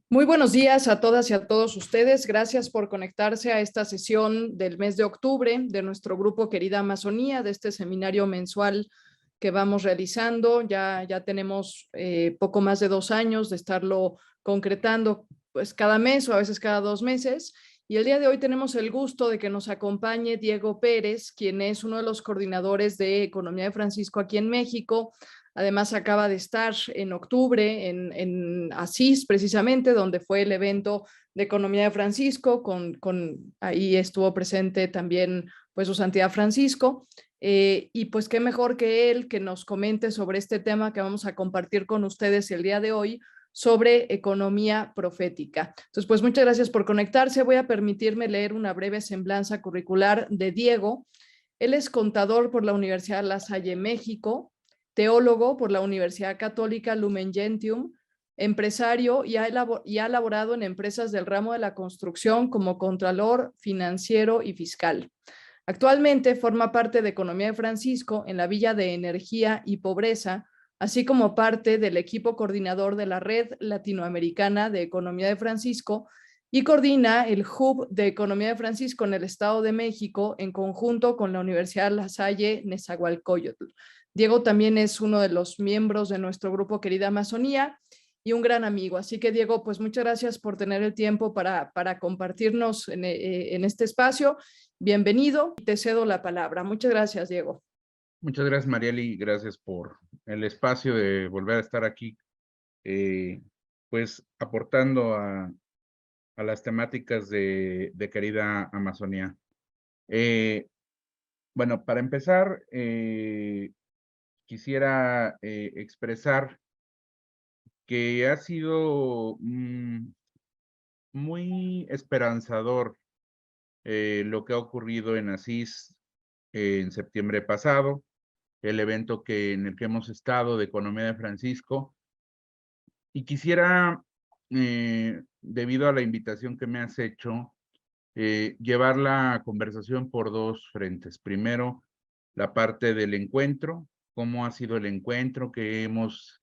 Muy buenos días a todas y a todos ustedes. Gracias por conectarse a esta sesión del mes de octubre de nuestro grupo Querida Amazonía, de este seminario mensual que vamos realizando. Ya tenemos poco más de 2 años de estarlo concretando, pues cada mes o a veces cada 2 meses. Y el día de hoy tenemos el gusto de que nos acompañe Diego Pérez, quien es uno de los coordinadores de Economía de Francisco aquí en México. Además, acaba de estar en octubre en Asís, precisamente, donde fue el evento de Economía de Francisco. Ahí estuvo presente también pues, su Santidad Francisco. Y pues qué mejor que él que nos comente sobre este tema que vamos a compartir con ustedes el día de hoy, sobre economía profética. Entonces, pues muchas gracias por conectarse. Voy a permitirme leer una breve semblanza curricular de Diego. Él es contador por la Universidad La Salle, México, teólogo por la Universidad Católica Lumen Gentium, empresario y ha laborado en empresas del ramo de la construcción como contralor, financiero y fiscal. Actualmente forma parte de Economía de Francisco en la Villa de Energía y Pobreza, así como parte del equipo coordinador de la Red Latinoamericana de Economía de Francisco y coordina el Hub de Economía de Francisco en el Estado de México en conjunto con la Universidad La Salle Nezahualcóyotl. Diego también es uno de los miembros de nuestro grupo Querida Amazonía y un gran amigo. Así que Diego, pues muchas gracias por tener el tiempo para compartirnos en este espacio. Bienvenido y te cedo la palabra. Muchas gracias, Diego. Muchas gracias, Marieli. Gracias por el espacio de volver a estar aquí, pues aportando a las temáticas de Querida Amazonía. Bueno, para empezar, quisiera expresar que ha sido muy esperanzador lo que ha ocurrido en Asís en septiembre pasado, el evento en el que hemos estado de Economía de Francisco. Y quisiera, debido a la invitación que me has hecho, llevar la conversación por dos frentes. Primero, la parte del encuentro, cómo ha sido el encuentro que nos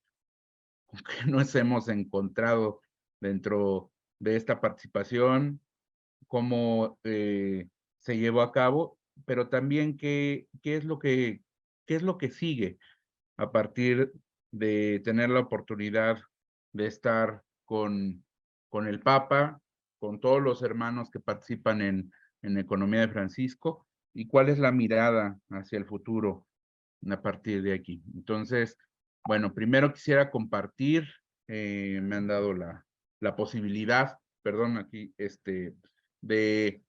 hemos encontrado dentro de esta participación, cómo se llevó a cabo, pero también qué es lo que sigue a partir de tener la oportunidad de estar con el Papa, con todos los hermanos que participan en Economía de Francisco, y cuál es la mirada hacia el futuro a partir de aquí. Entonces, bueno, primero quisiera compartir, me han dado la posibilidad, perdón, aquí, de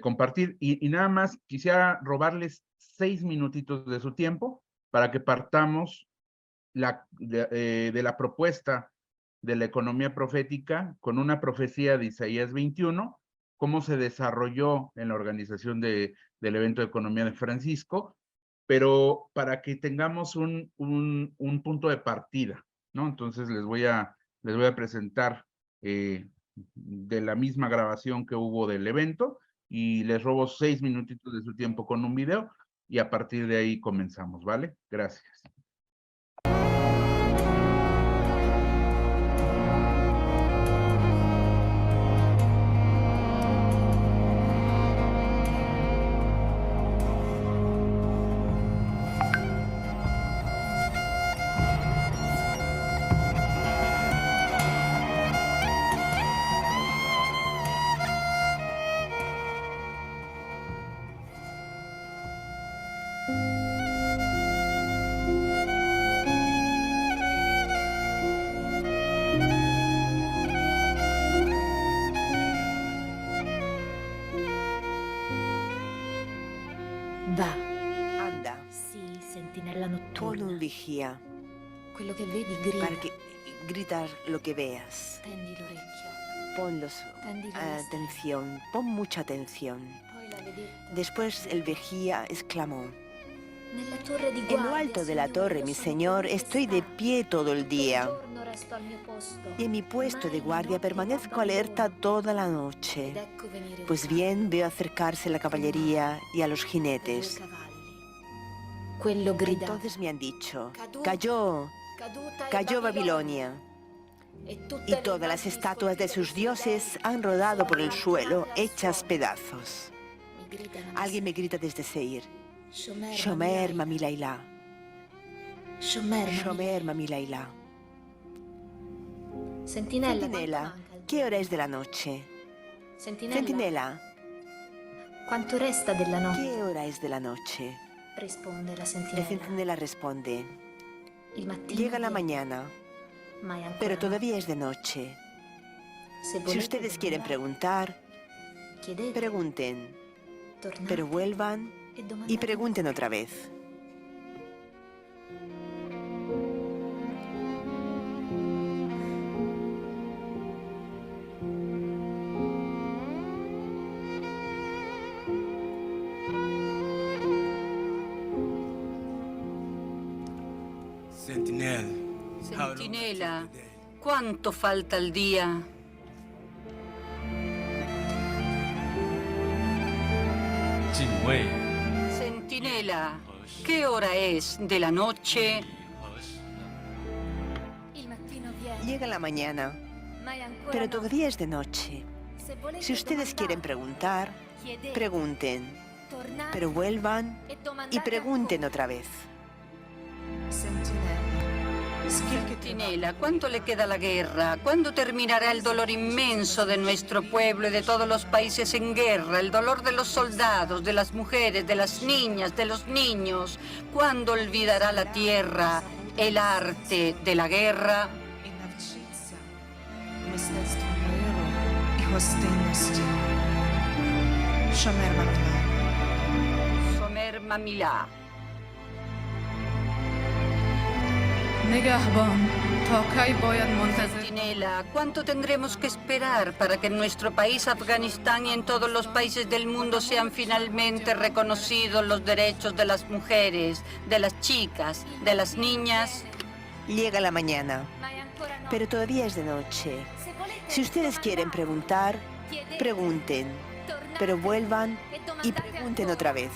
compartir, y nada más quisiera robarles 6 minutitos de su tiempo para que partamos de la propuesta de la economía profética con una profecía de Isaías 21, cómo se desarrolló en la organización del evento de Economía de Francisco, pero para que tengamos un punto de partida, ¿no? Entonces les voy a presentar de la misma grabación que hubo del evento, y les robo 6 minutitos de su tiempo con un video, y a partir de ahí comenzamos, ¿vale? Gracias. Va, Anda, sì, sentinella pon notturna. un vigía Quello che vedi grida. para que gritar lo que veas. Tendi l'orecchio. Tendi atención, pon mucha atención. Poi la vedetta. Después el vigía exclamó: Nella torre di en guardia, lo alto de la Signore, torre, io mi sono Señor, qui estoy de sta. pie todo el día. Tutto il giorno resto al mio posto. Y en mi puesto de Mai guardia notte permanezco abbandono. alerta toda la Ed noche. ecco venire il Pues carro, bien, veo acercarse la caballería y a los e due jinetes. cavalli. Quello gridava. Entonces me han dicho: Caduta, cayó, caduta è cayó Babilonia. y todas las estatuas de sus dioses han rodado por el suelo, hechas pedazos. Alguien me grita desde Seir. Shomer Mamilaila. Shomer Mamilaila. Centinela, ¿qué hora es de la noche? Centinela, Quanto resta della notte? ¿qué hora es de la noche? Risponde la La sentinella. centinela responde. Il mattino Llega la viene, mañana, ma è ancora pero notte. todavía es de noche. Se Si volete ustedes quieren domandare, preguntar, chiedete, pregunten, tornate pero vuelvan e domandate y pregunten otra vez. Centinela, ¿cuánto falta el día? Centinela, ¿qué hora es de la noche? Il mattino viene, Llega la mañana, ma è ancora pero notte. todavía es de noche. Se volete Si ustedes quieren domandare, preguntar, chiedete, pregunten, tornate pero vuelvan e domandate y pregunten ancora. otra vez. Centinela, ¿cuánto le queda a la guerra? ¿Cuándo terminará el dolor inmenso de nuestro pueblo y de todos los países en guerra? El dolor de los soldados, de las mujeres, de las niñas, de los niños. ¿Cuándo olvidará la tierra el arte de la guerra? і навчиться мистецтву миру і гостинності. Шомер Мамілай. Somer Mamilá. Centinela, ¿cuánto tendremos que esperar para que en nuestro país, Afganistán y en todos los países del mundo sean finalmente reconocidos los derechos de las mujeres, de las chicas, de las niñas? Llega la mañana, Ma è ancora notte. pero todavía es de noche. Se volete Si ustedes quieren domandare, preguntar, chiedete, pregunten, tornate pero vuelvan e y domandate pregunten ancora. otra vez.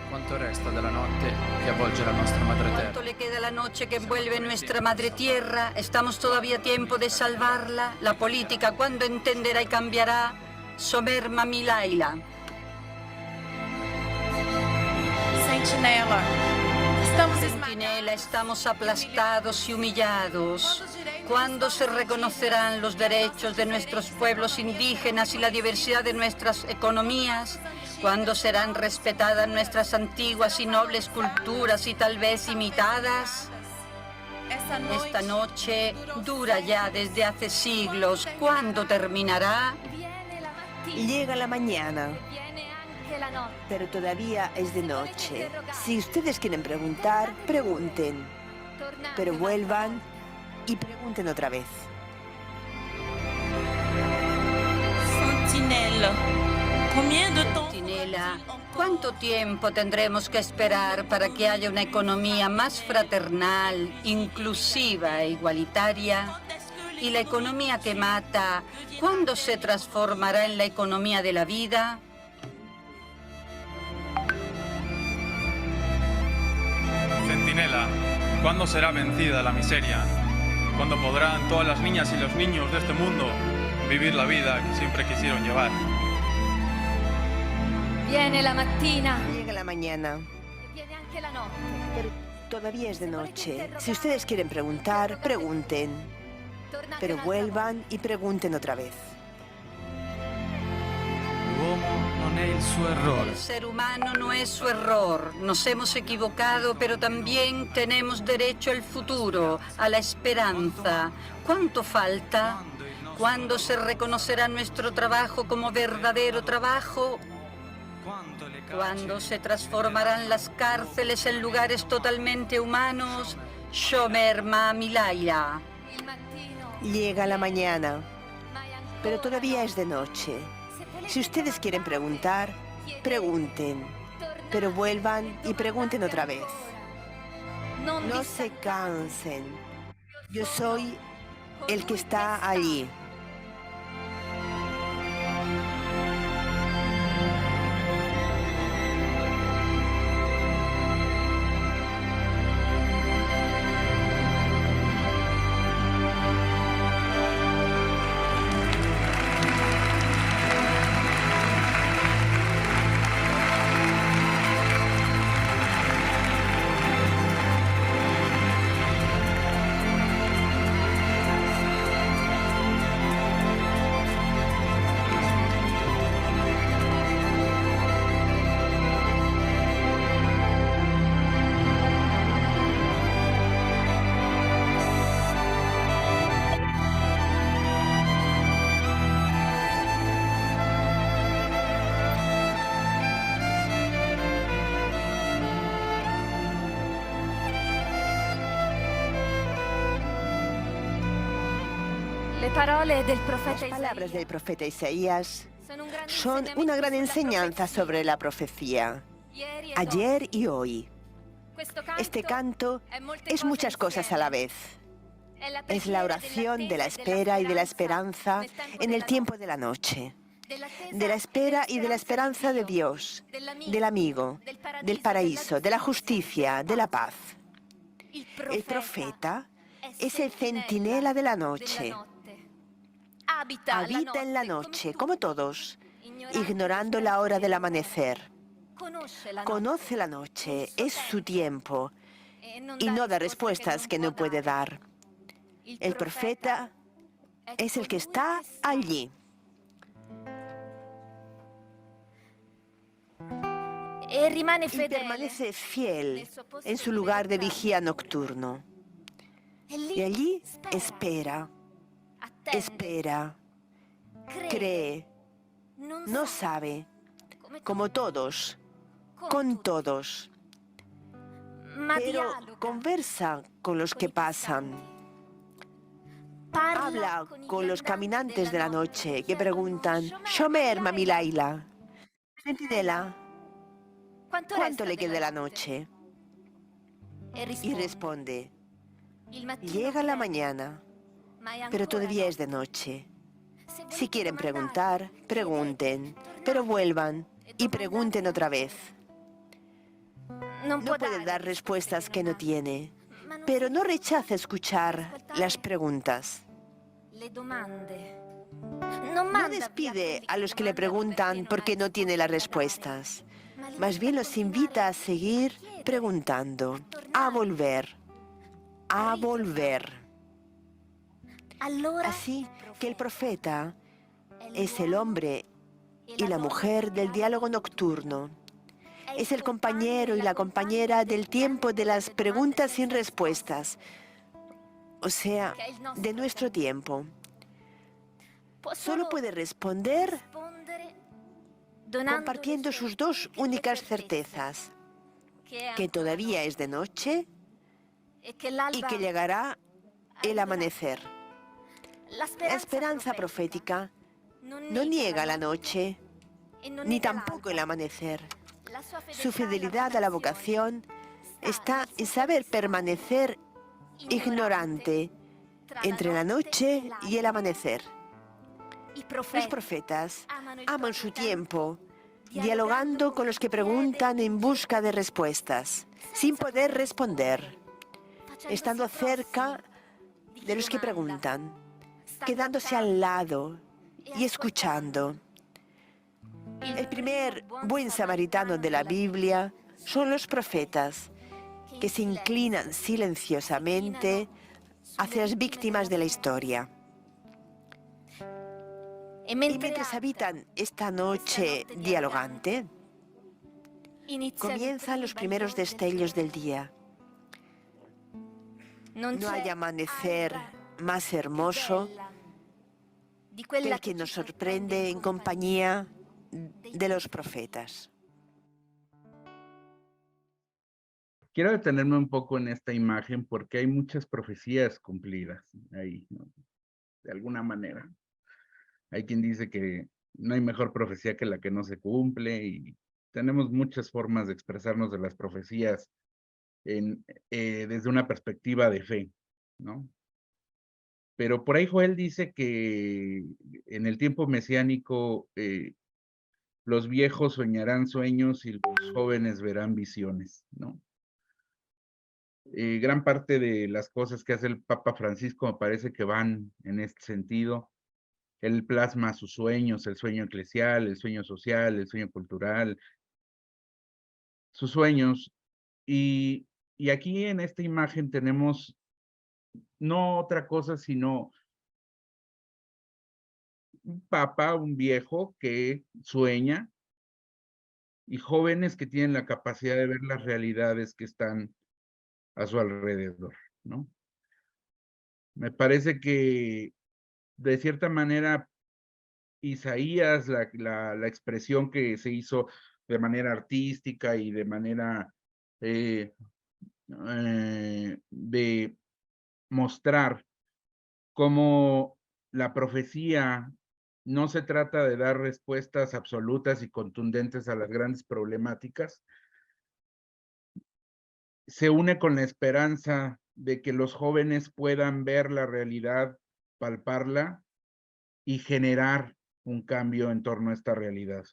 Quanto resta della notte che avvolge la nostra madre ¿Cuánto terra? le queda a la noche que envuelve nuestra madre tierra? ¿Estamos todavía a tiempo de salvarla? ¿La política cuándo entenderá y cambiará? Somer Mamilaila. Sentinela. Centinela, estamos aplastados y humillados. ¿Cuándo se reconocerán los derechos de nuestros pueblos indígenas y la diversidad de nuestras economías? ¿Cuándo serán respetadas nuestras antiguas y nobles culturas y tal vez imitadas? Esta noche dura ya desde hace siglos. ¿Cuándo terminará? Viene la mattina, Llega la mañana, viene anche la notte. pero todavía es de noche. Si ustedes quieren preguntar, pregunten, Tornate pero un'altra vuelvan y pregunten otra vez. Sentinela. Centinela, ¿cuánto tiempo tendremos que esperar para que haya una economía más fraternal, inclusiva e igualitaria? ¿Y la economía que mata, cuándo se transformará en la economía de la vida? Centinela, ¿cuándo será vencida la miseria? ¿Cuándo podrán todas las niñas y los niños de este mundo vivir la vida que siempre quisieron llevar? Viene la mattina Llega la mañana, e viene anche la notte. pero todavía es de noche. Si ustedes quieren preguntar, pregunten, Tornate pero un'altra vuelvan y pregunten otra vez. L'uomo non è il suo errore. El ser humano no es su error. Nos hemos equivocado, pero también tenemos derecho al futuro, a la esperanza. ¿Cuánto falta? ¿Cuándo se reconocerá nuestro trabajo como verdadero trabajo? ¿Cuándo se transformarán las cárceles en lugares totalmente humanos? Shomer Mamilaila. Il mattino, Llega la mañana, ma è ancora pero todavía es de notte. noche. Se volete Si ustedes quieren preguntar, pregunten, tornate pero vuelvan y pregunten otra vez. ancora. Non No vi se stancate. cansen. Yo soy el que está allí. Las palabras del profeta Isaías son una gran enseñanza sobre la profecía, ayer y hoy. Este canto es muchas cosas a la vez. Es la oración de la espera y de la esperanza en el tiempo de la noche. De la espera y de la esperanza de Dios, del amigo, del paraíso, de la justicia, de la paz. El profeta es el centinela de la noche. Habita en la noche, como todos, ignorando la hora del amanecer. Conoce la noche, es su tiempo, y no da respuestas que no puede dar. El profeta es el que está allí. Y permanece fiel en su lugar de vigía nocturno. Y allí espera, cree, no sabe, como todos, con todos, pero conversa con los que pasan. Habla con los caminantes de la noche que preguntan, Shomer, Mami Laila, centinela, ¿cuánto le queda de la noche? Y responde, llega la mañana, pero todavía es de noche. Si quieren preguntar, pregunten, pero vuelvan y pregunten otra vez. No puede dar respuestas que no tiene, pero no rechaza escuchar las preguntas. No despide a los que le preguntan porque no tiene las respuestas. Más bien los invita a seguir preguntando, a volver, a volver. Así que el profeta es el hombre y la mujer del diálogo nocturno. Es el compañero y la compañera del tiempo de las preguntas sin respuestas, o sea, de nuestro tiempo. Solo puede responder compartiendo sus dos únicas certezas, que todavía es de noche y que llegará el amanecer. La esperanza profética no niega la noche, ni tampoco el amanecer. Su fidelidad a la vocación está en saber permanecer ignorante entre la noche y el amanecer. Los profetas aman su tiempo, dialogando con los que preguntan en busca de respuestas, sin poder responder, estando cerca de los que preguntan, quedándose al lado y escuchando. El primer buen samaritano de la Biblia son los profetas, que se inclinan silenciosamente hacia las víctimas de la historia. Y mientras habitan esta noche dialogante, comienzan los primeros destellos del día. No hay amanecer más hermoso que el que nos sorprende en compañía de los profetas. Quiero detenerme un poco en esta imagen porque hay muchas profecías cumplidas ahí, ¿no? De alguna manera. Hay quien dice que no hay mejor profecía que la que no se cumple y tenemos muchas formas de expresarnos de las profecías desde una perspectiva de fe, ¿no? Pero por ahí Joel dice que en el tiempo mesiánico los viejos soñarán sueños y los jóvenes verán visiones, ¿no? Gran parte de las cosas que hace el Papa Francisco me parece que van en este sentido. Él plasma sus sueños, el sueño eclesial, el sueño social, el sueño cultural, sus sueños. Y aquí en esta imagen tenemos no otra cosa sino un papa, un viejo que sueña y jóvenes que tienen la capacidad de ver las realidades que están a su alrededor, ¿no? Me parece que de cierta manera Isaías, la expresión que se hizo de manera artística y de manera de mostrar cómo la profecía no se trata de dar respuestas absolutas y contundentes a las grandes problemáticas, se une con la esperanza de que los jóvenes puedan ver la realidad, palparla y generar un cambio en torno a esta realidad.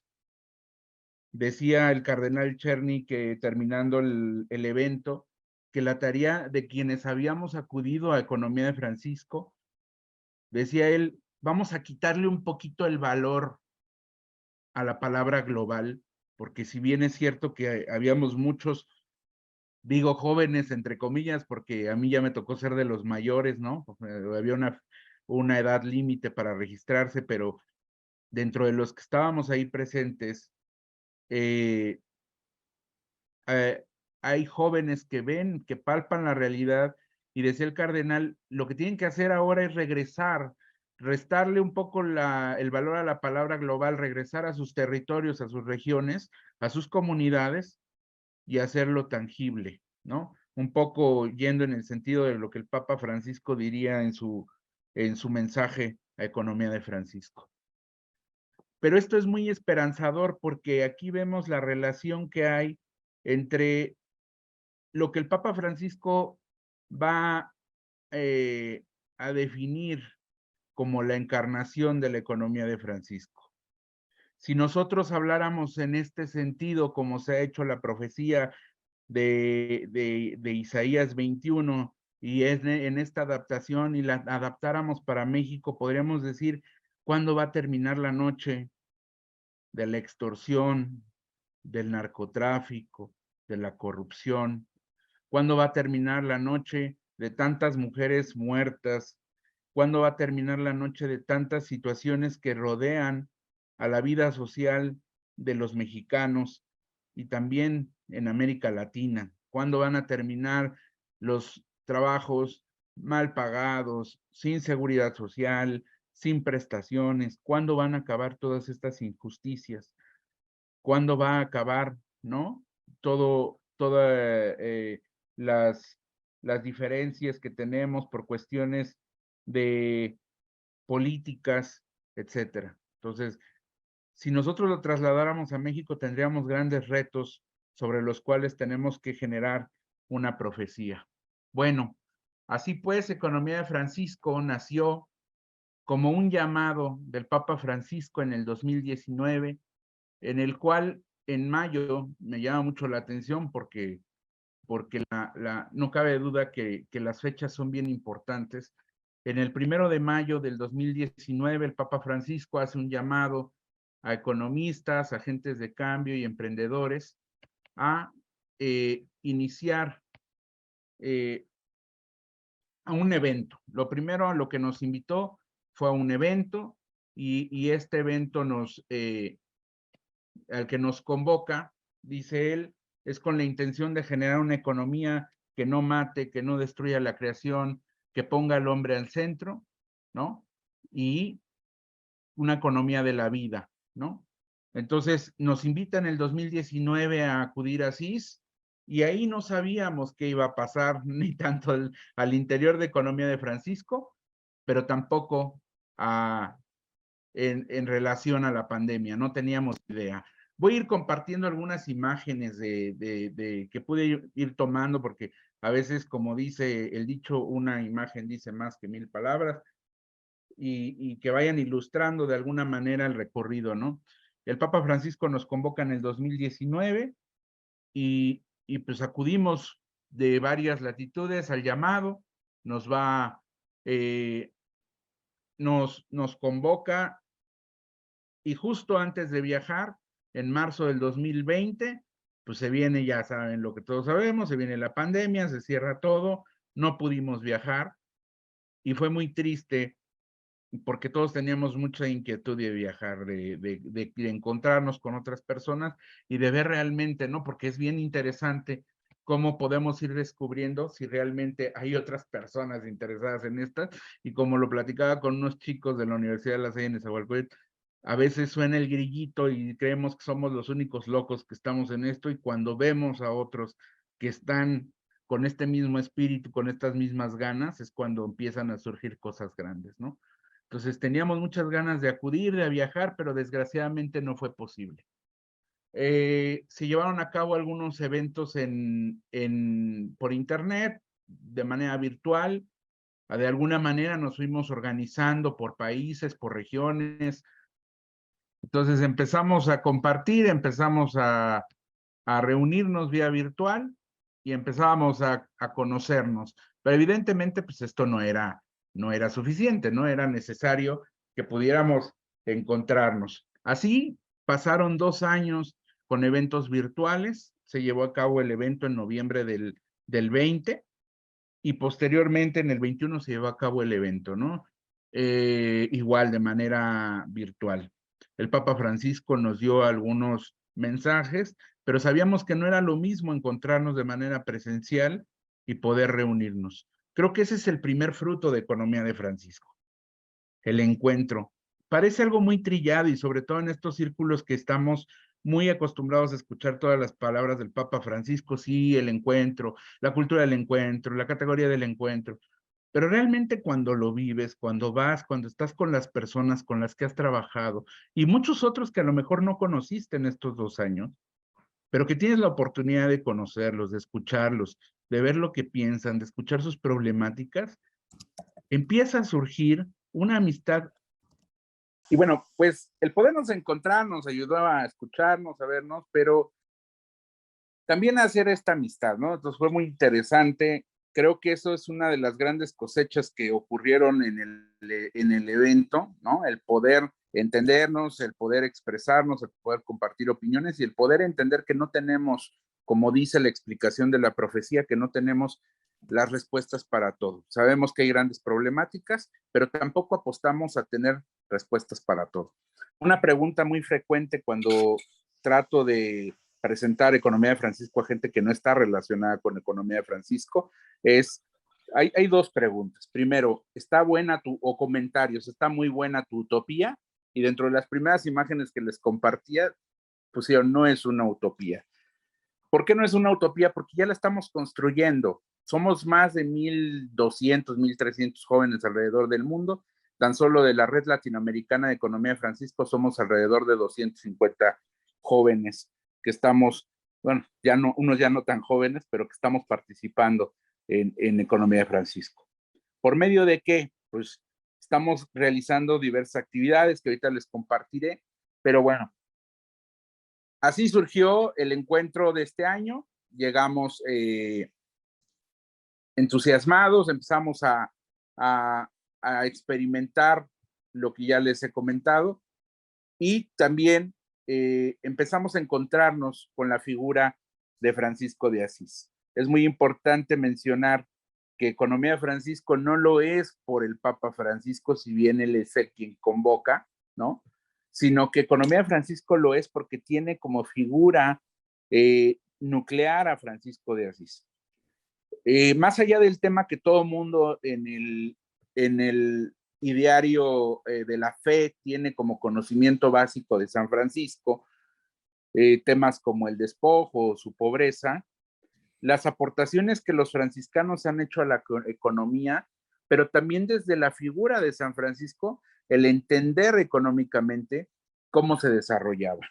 Decía el cardenal Czerny que terminando el evento, que la tarea de quienes habíamos acudido a Economía de Francisco, decía él, vamos a quitarle un poquito el valor a la palabra global, porque si bien es cierto que habíamos muchos, digo jóvenes entre comillas, porque a mí ya me tocó ser de los mayores, ¿no? Había una edad límite para registrarse, pero dentro de los que estábamos ahí presentes, hay jóvenes que ven, que palpan la realidad, y decía el cardenal, lo que tienen que hacer ahora es regresar, restarle un poco el valor a la palabra global, regresar a sus territorios, a sus regiones, a sus comunidades, y hacerlo tangible, ¿no? Un poco yendo en el sentido de lo que el Papa Francisco diría en su mensaje a Economía de Francisco. Pero esto es muy esperanzador porque aquí vemos la relación que hay entre lo que el Papa Francisco va a definir como la encarnación de la economía de Francisco. Si nosotros habláramos en este sentido, como se ha hecho la profecía de Isaías 21, y es en esta adaptación, y la adaptáramos para México, podríamos decir, ¿cuándo va a terminar la noche de la extorsión, del narcotráfico, de la corrupción? ¿Cuándo va a terminar la noche de tantas mujeres muertas? ¿Cuándo va a terminar la noche de tantas situaciones que rodean a la vida social de los mexicanos y también en América Latina? ¿Cuándo van a terminar los trabajos mal pagados, sin seguridad social, sin prestaciones? ¿Cuándo van a acabar todas estas injusticias? ¿Cuándo va a acabar, no? Todas las diferencias que tenemos por cuestiones de políticas, etcétera. Entonces, si nosotros lo trasladáramos a México, tendríamos grandes retos sobre los cuales tenemos que generar una profecía. Bueno, así pues, Economía de Francisco nació como un llamado del Papa Francisco en el 2019, en el cual en mayo me llama mucho la atención porque no cabe duda que las fechas son bien importantes. En el 1 de mayo del 2019, el Papa Francisco hace un llamado a economistas, agentes de cambio y emprendedores a iniciar a un evento. Lo primero a lo que nos invitó fue a un evento y este evento al que nos convoca, dice él, es con la intención de generar una economía que no mate, que no destruya la creación, que ponga al hombre al centro, ¿no? Y una economía de la vida, ¿no? Entonces, nos invita en el 2019 a acudir a CIS, y ahí no sabíamos qué iba a pasar, ni tanto al interior de Economía de Francisco, pero tampoco en relación a la pandemia, no teníamos idea. Voy a ir compartiendo algunas imágenes que pude ir tomando, porque a veces, como dice el dicho, una imagen dice más que 1000 palabras, y que vayan ilustrando de alguna manera el recorrido, ¿no? El Papa Francisco nos convoca en el 2019 y pues acudimos de varias latitudes al llamado, nos convoca, y justo antes de viajar, en marzo del 2020, pues se viene, ya saben lo que todos sabemos, se viene la pandemia, se cierra todo, no pudimos viajar, y fue muy triste, porque todos teníamos mucha inquietud de viajar, de encontrarnos con otras personas, y de ver realmente, ¿no? Porque es bien interesante cómo podemos ir descubriendo si realmente hay otras personas interesadas en estas, y como lo platicaba con unos chicos de la Universidad de La Salle en Nezahualcóyotl, a veces suena el grillito y creemos que somos los únicos locos que estamos en esto, y cuando vemos a otros que están con este mismo espíritu, con estas mismas ganas, es cuando empiezan a surgir cosas grandes, ¿no? Entonces teníamos muchas ganas de acudir, de viajar, pero desgraciadamente no fue posible. Se llevaron a cabo algunos eventos por internet, de manera virtual. De alguna manera nos fuimos organizando por países, por regiones. Entonces empezamos a compartir, empezamos a reunirnos vía virtual y empezábamos a conocernos. Pero evidentemente, pues esto no era suficiente, no era necesario que pudiéramos encontrarnos. Así pasaron 2 años con eventos virtuales. Se llevó a cabo el evento en noviembre del 20 y posteriormente en el 21 se llevó a cabo el evento, ¿no? Igual de manera virtual. El Papa Francisco nos dio algunos mensajes, pero sabíamos que no era lo mismo encontrarnos de manera presencial y poder reunirnos. Creo que ese es el primer fruto de Economía de Francisco, el encuentro. Parece algo muy trillado y sobre todo en estos círculos que estamos muy acostumbrados a escuchar todas las palabras del Papa Francisco, sí, el encuentro, la cultura del encuentro, la categoría del encuentro. Pero realmente cuando lo vives, cuando vas, cuando estás con las personas con las que has trabajado y muchos otros que a lo mejor no conociste en estos 2 años, pero que tienes la oportunidad de conocerlos, de escucharlos, de ver lo que piensan, de escuchar sus problemáticas, empieza a surgir una amistad. Y bueno, pues el podernos encontrar nos ayudó a escucharnos, a vernos, pero también a hacer esta amistad, ¿no? Entonces fue muy interesante. Creo que eso es una de las grandes cosechas que ocurrieron en el evento, ¿no? El poder entendernos, el poder expresarnos, el poder compartir opiniones y el poder entender que no tenemos, como dice la explicación de la profecía, que no tenemos las respuestas para todo. Sabemos que hay grandes problemáticas, pero tampoco apostamos a tener respuestas para todo. Una pregunta muy frecuente cuando trato de presentar Economía de Francisco a gente que no está relacionada con Economía de Francisco es, hay 2 preguntas. Primero, ¿está buena o comentarios, está muy buena tu utopía? Y dentro de las primeras imágenes que les compartía, pusieron, no es una utopía. ¿Por qué no es una utopía? Porque ya la estamos construyendo. Somos más de 1,200, 1,300 jóvenes alrededor del mundo. Tan solo de la Red Latinoamericana de Economía de Francisco somos alrededor de 250 jóvenes que estamos, bueno, ya no, unos ya no tan jóvenes, pero que estamos participando en Economía de Francisco. ¿Por medio de qué? Pues estamos realizando diversas actividades que ahorita les compartiré, pero bueno, así surgió el encuentro de este año. Llegamos entusiasmados, empezamos a experimentar lo que ya les he comentado y también empezamos a encontrarnos con la figura de Francisco de Asís. Es muy importante mencionar que Economía de Francisco no lo es por el Papa Francisco, si bien él es el quien convoca, ¿no? Sino que Economía de Francisco lo es porque tiene como figura nuclear a Francisco de Asís. Más allá del tema que todo mundo en el ideario de la fe tiene como conocimiento básico de San Francisco, temas como el despojo, su pobreza, las aportaciones que los franciscanos han hecho a la economía, pero también desde la figura de San Francisco, el entender económicamente cómo se desarrollaba.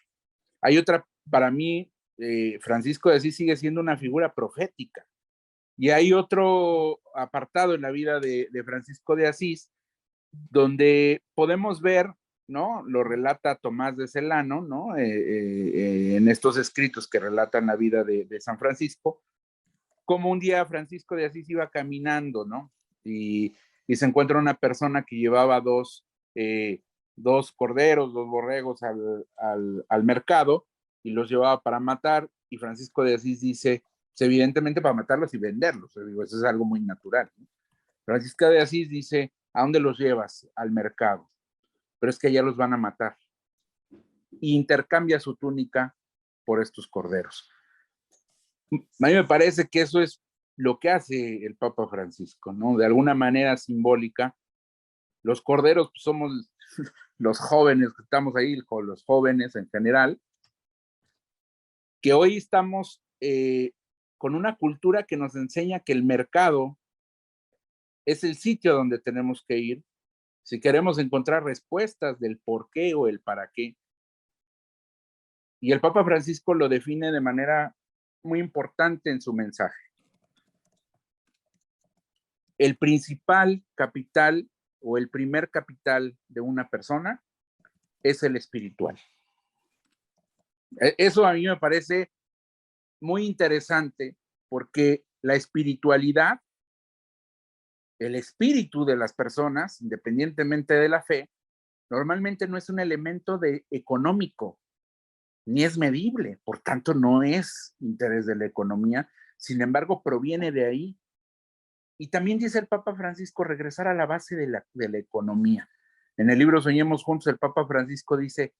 Hay otra, para mí, Francisco de Asís sigue siendo una figura profética. Y hay otro apartado en la vida de Francisco de Asís, donde podemos ver, ¿no? Lo relata Tomás de Celano, ¿no? En estos escritos que relatan la vida de San Francisco, como un día Francisco de Asís iba caminando, ¿no? Y se encuentra una persona que llevaba 2 corderos, 2 borregos al mercado y los llevaba para matar, y Francisco de Asís dice, pues evidentemente para matarlos y venderlos, digo, eso es algo muy natural, ¿no? Francisco de Asís dice, ¿a dónde los llevas? Al mercado. Pero es que ya los van a matar. Y intercambia su túnica por estos corderos. A mí me parece que eso es lo que hace el Papa Francisco, ¿no? De alguna manera simbólica. Los corderos pues, somos los jóvenes que estamos ahí, los jóvenes en general, que hoy estamos con una cultura que nos enseña que el mercado es el sitio donde tenemos que ir si queremos encontrar respuestas del por qué o el para qué. Y el Papa Francisco lo define de manera muy importante en su mensaje. El principal capital o el primer capital de una persona es el espiritual. Eso a mí me parece muy interesante porque la espiritualidad, el espíritu de las personas, independientemente de la fe, normalmente no es un elemento económico, ni es medible, por tanto no es interés de la economía, sin embargo proviene de ahí. Y también dice el Papa Francisco regresar a la base de la economía. En el libro Soñemos Juntos, el Papa Francisco dice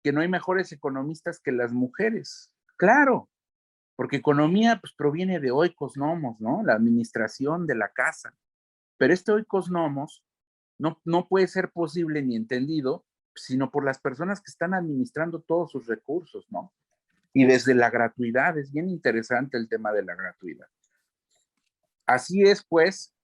que no hay mejores economistas que las mujeres. Claro, porque economía pues, proviene de oikos nomos, ¿no? La administración de la casa. Pero este oikos nomos no puede ser posible ni entendido sino por las personas que están administrando todos sus recursos, ¿no? Y desde la gratuidad, es bien interesante el tema de la gratuidad. Así es, pues,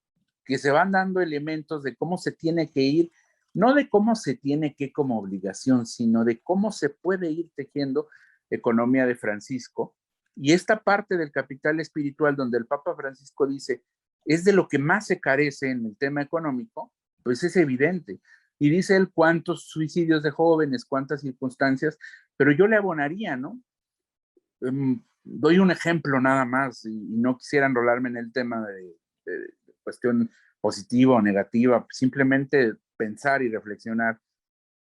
que se van dando elementos de cómo se tiene que ir, no de cómo se tiene que como obligación, sino de cómo se puede ir tejiendo economía de Francisco. Y esta parte del capital espiritual donde el Papa Francisco dice, es de lo que más se carece en el tema económico, pues es evidente. Y dice él cuántos suicidios de jóvenes, cuántas circunstancias, pero yo le abonaría, ¿no? Doy un ejemplo nada más y no quisiera enrolarme en el tema de cuestión positiva o negativa, simplemente pensar y reflexionar.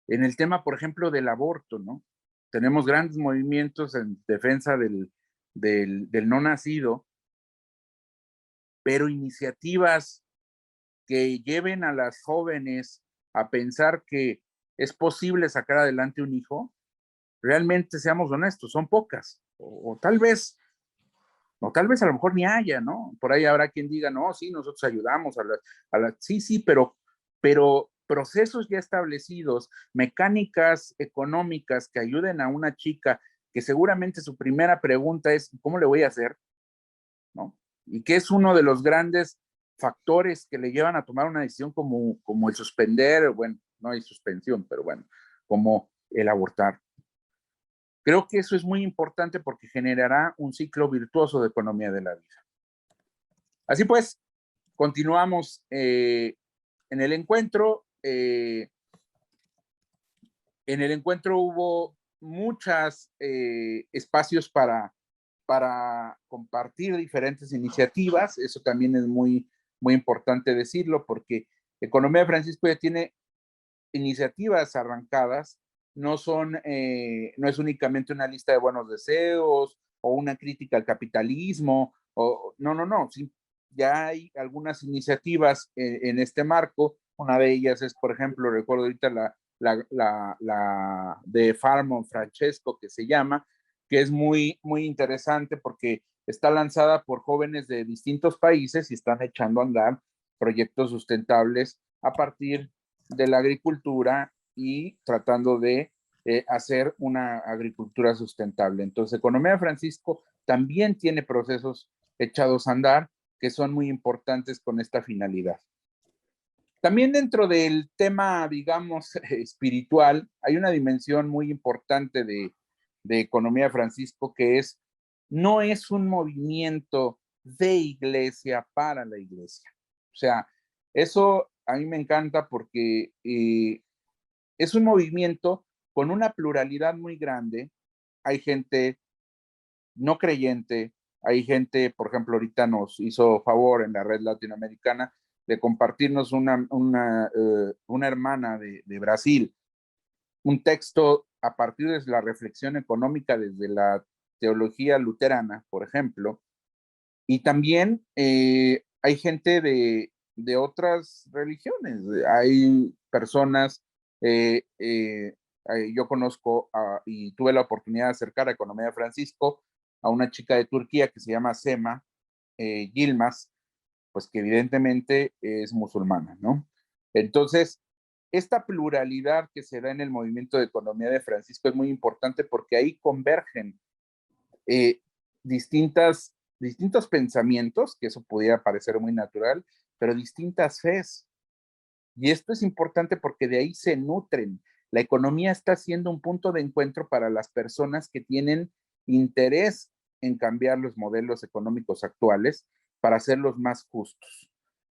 En el tema, por ejemplo, del aborto, ¿no? Tenemos grandes movimientos en defensa del no nacido, pero iniciativas que lleven a las jóvenes a pensar que es posible sacar adelante un hijo, realmente seamos honestos, son pocas, o tal vez a lo mejor ni haya, ¿no? Por ahí habrá quien diga, no, sí, nosotros ayudamos sí, pero procesos ya establecidos, mecánicas económicas que ayuden a una chica que seguramente su primera pregunta es, ¿cómo le voy a hacer? ¿No? Y que es uno de los grandes factores que le llevan a tomar una decisión como el suspender, bueno, no hay suspensión, pero bueno, como el abortar. Creo que eso es muy importante porque generará un ciclo virtuoso de economía de la vida. Así pues, continuamos en el encuentro. En el encuentro hubo muchos espacios para compartir diferentes iniciativas. Eso también es muy importante decirlo porque Economía de Francisco ya tiene iniciativas arrancadas, no es únicamente una lista de buenos deseos o una crítica al capitalismo, no, sí, ya hay algunas iniciativas en este marco. Una de ellas es, por ejemplo, recuerdo ahorita la de Farmon Francesco, que se llama, que es muy interesante porque está lanzada por jóvenes de distintos países y están echando a andar proyectos sustentables a partir de la agricultura y tratando de hacer una agricultura sustentable. Entonces, Economía de Francisco también tiene procesos echados a andar que son muy importantes con esta finalidad. También dentro del tema, digamos, espiritual, hay una dimensión muy importante de Economía de Francisco que no es un movimiento de iglesia para la iglesia. O sea, eso a mí me encanta porque es un movimiento con una pluralidad muy grande. Hay gente no creyente, hay gente, por ejemplo, ahorita nos hizo favor en la red latinoamericana de compartirnos una hermana de Brasil, un texto a partir de la reflexión económica desde la teología luterana, por ejemplo, y también hay gente de otras religiones, hay personas, yo conozco y tuve la oportunidad de acercar a Economía de Francisco a una chica de Turquía que se llama Sema Yilmaz, pues que evidentemente es musulmana, ¿no? Entonces, esta pluralidad que se da en el movimiento de Economía de Francisco es muy importante porque ahí convergen distintos pensamientos, que eso pudiera parecer muy natural, pero distintas fes, Y esto es importante porque de ahí se nutren. La economía está siendo un punto de encuentro para las personas que tienen interés en cambiar los modelos económicos actuales para hacerlos más justos.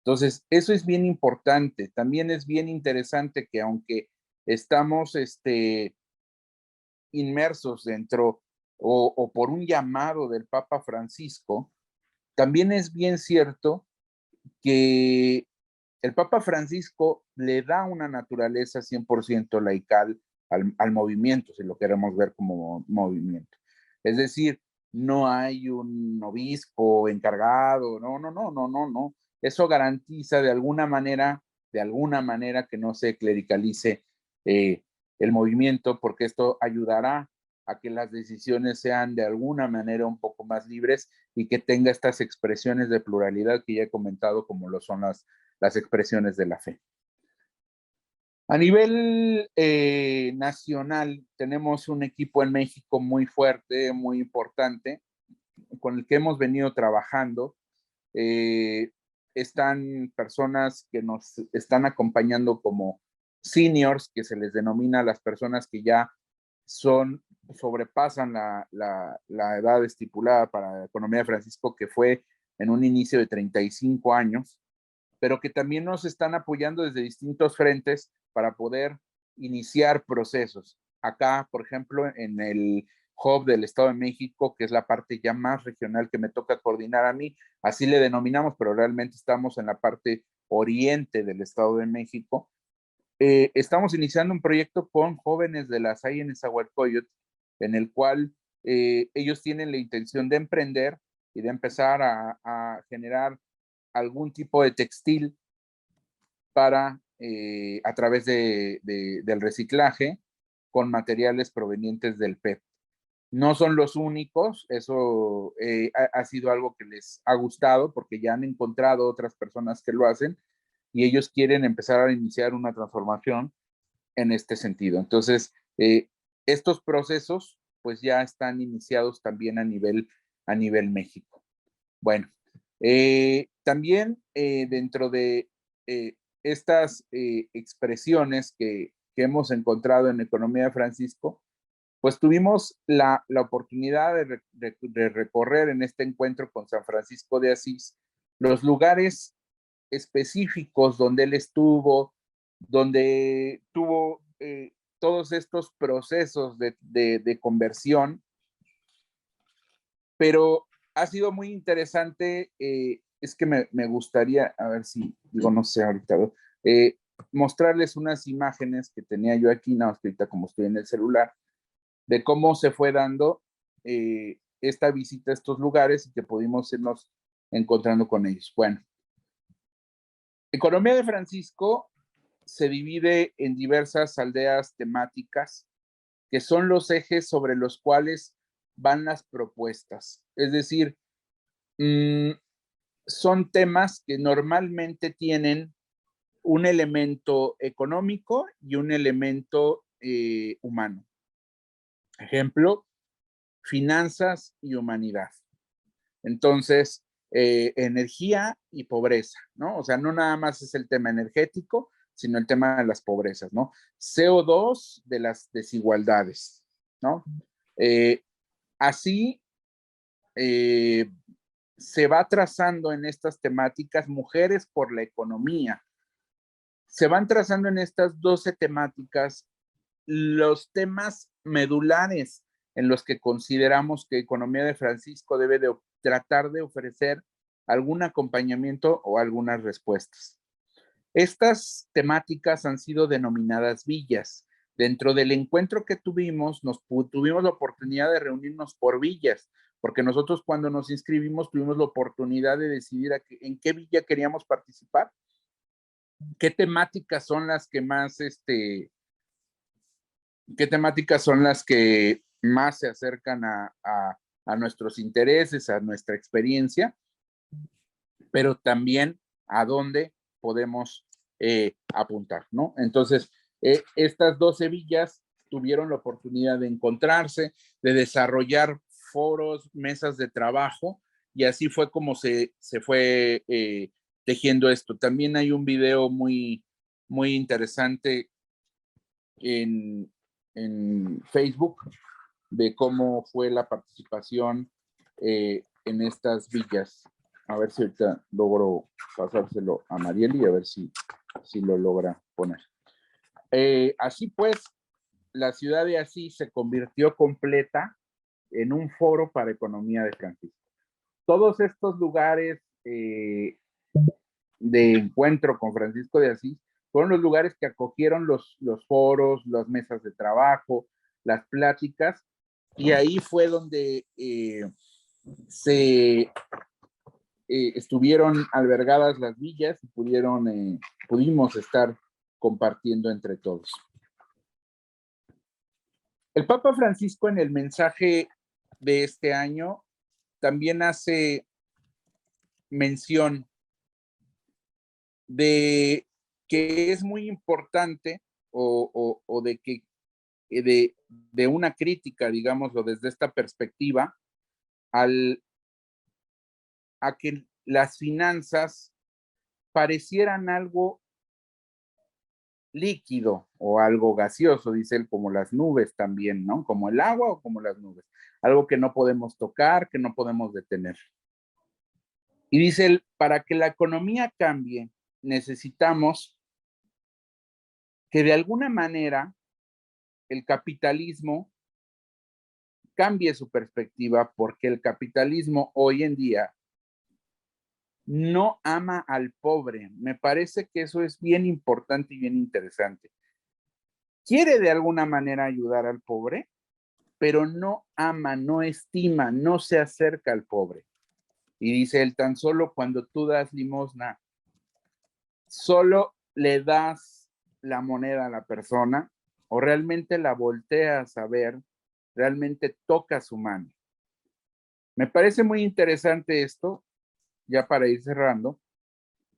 Entonces, eso es bien importante. También es bien interesante que aunque estamos inmersos dentro o por un llamado del Papa Francisco, también es bien cierto que el Papa Francisco le da una naturaleza 100% laical al movimiento, si lo queremos ver como movimiento. Es decir, no hay un obispo encargado, no. Eso garantiza de alguna manera que no se clericalice el movimiento, porque esto ayudará a que las decisiones sean de alguna manera un poco más libres y que tenga estas expresiones de pluralidad que ya he comentado, como lo son las expresiones de la fe. A nivel nacional, tenemos un equipo en México muy fuerte, muy importante, con el que hemos venido trabajando. Están personas que nos están acompañando como seniors, que se les denomina a las personas que ya sobrepasan la edad estipulada para la economía de Francisco, que fue en un inicio de 35 años, pero que también nos están apoyando desde distintos frentes para poder iniciar procesos. Acá, por ejemplo, en el hub del Estado de México, que es la parte ya más regional que me toca coordinar a mí, así le denominamos, pero realmente estamos en la parte oriente del Estado de México. Estamos iniciando un proyecto con jóvenes de la SAI en Nezahualcóyotl, en el cual ellos tienen la intención de emprender y de empezar a generar algún tipo de textil para, a través del reciclaje con materiales provenientes del PET. No son los únicos, eso ha sido algo que les ha gustado porque ya han encontrado otras personas que lo hacen y ellos quieren empezar a iniciar una transformación en este sentido. Entonces, estos procesos pues ya están iniciados también a nivel México. Bueno, también dentro de estas expresiones que hemos encontrado en Economía de Francisco, pues tuvimos la oportunidad de recorrer en este encuentro con San Francisco de Asís los lugares específicos donde él estuvo, donde tuvo todos estos procesos de conversión, pero ha sido muy interesante. Es que me gustaría, a ver si, digo, no sé ahorita, mostrarles unas imágenes que tenía yo aquí, no, ahorita como estoy en el celular, de cómo se fue dando esta visita a estos lugares y que pudimos irnos encontrando con ellos. Bueno, Economía de Francisco se divide en diversas aldeas temáticas que son los ejes sobre los cuales van las propuestas. Es decir, son temas que normalmente tienen un elemento económico y un elemento humano. Ejemplo, finanzas y humanidad. Entonces, energía y pobreza, ¿no? O sea, no nada más es el tema energético, sino el tema de las pobrezas, ¿no? CO2 de las desigualdades, ¿no? Así se va trazando en estas temáticas mujeres por la economía. Se van trazando en estas 12 temáticas los temas medulares en los que consideramos que Economía de Francisco debe de tratar de ofrecer algún acompañamiento o algunas respuestas. Estas temáticas han sido denominadas villas. Dentro del encuentro que tuvimos la oportunidad de reunirnos por villas, porque nosotros cuando nos inscribimos tuvimos la oportunidad de decidir en qué villa queríamos participar, qué temáticas son las que más se acercan a nuestros intereses, a nuestra experiencia, pero también a dónde podemos apuntar, ¿no? Entonces, estas 12 villas tuvieron la oportunidad de encontrarse, de desarrollar foros, mesas de trabajo, y así fue como se fue tejiendo esto. También hay un video muy, muy interesante en Facebook de cómo fue la participación en estas villas. A ver si ahorita logro pasárselo a Marieli, a ver si lo logra poner. Así pues, la ciudad de Asís se convirtió completa en un foro para economía de Francisco. Todos estos lugares de encuentro con Francisco de Asís fueron los lugares que acogieron los foros, las mesas de trabajo, las pláticas, y ahí fue donde estuvieron albergadas las villas y pudimos estar compartiendo entre todos. El Papa Francisco, en el mensaje de este año, también hace mención de que es muy importante o de que de una crítica, digámoslo, desde esta perspectiva, a que las finanzas parecieran algo líquido o algo gaseoso, dice él, como las nubes también, ¿no? Como el agua o como las nubes. Algo que no podemos tocar, que no podemos detener. Y dice él, para que la economía cambie, necesitamos que de alguna manera el capitalismo cambie su perspectiva, porque el capitalismo hoy en día no ama al pobre. Me parece que eso es bien importante y bien interesante. Quiere de alguna manera ayudar al pobre, pero no ama, no estima, no se acerca al pobre. Y dice él, tan solo cuando tú das limosna, solo le das la moneda a la persona o realmente la volteas a ver, realmente toca su mano. Me parece muy interesante esto, ya para ir cerrando,